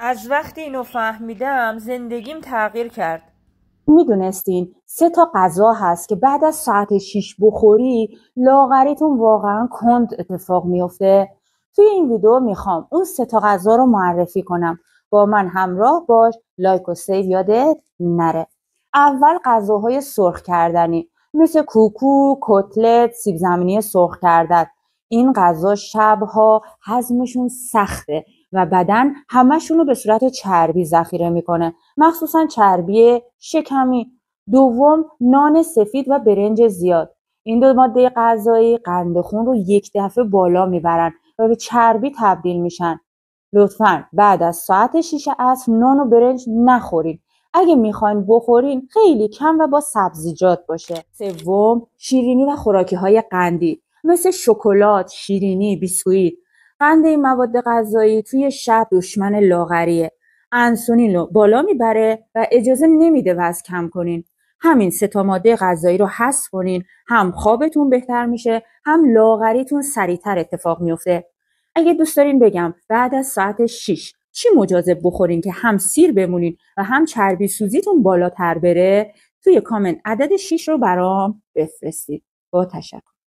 از وقتی اینو فهمیدم زندگیم تغییر کرد. میدونستین 3 تا غذا هست که بعد از ساعت 6 بخوری لاغریتون واقعا کند اتفاق میفته؟ توی این ویدیو میخوام اون 3 تا غذا رو معرفی کنم. با من همراه باش، لایک و سیو یادت نره. اول غذاهای سرخ کردنی مثل کوکو، کتلت، سیب زمینی سرخ کردن. این غذا شبها هضمشون سخته و بدن همشون رو به صورت چربی ذخیره میکنه، مخصوصا چربی شکمی. دوم، نان سفید و برنج زیاد. این 2 ماده غذایی قند خون رو یک دفعه بالا میبرن و به چربی تبدیل میشن. لطفاً بعد از ساعت 6 عصر نان و برنج نخورین. اگه میخواین بخورین خیلی کم و با سبزیجات باشه. سوم، شیرینی و خوراکی‌های قندی مثل شکلات، شیرینی، بیسکویت. قند این مواد غذایی توی شب دشمن لاغریه. انسولین رو بالا میبره و اجازه نمیده وزن کم کنین. همین 3 تا ماده غذایی رو حذف کنین، هم خوابتون بهتر میشه، هم لاغریتون سریعتر اتفاق میفته. اگه دوست دارین بگم بعد از ساعت 6 چی مجازب بخورین که هم سیر بمونین و هم چربی سوزیتون بالاتر بره، توی کامنت عدد 6 رو برام بفرستید. با تشکر.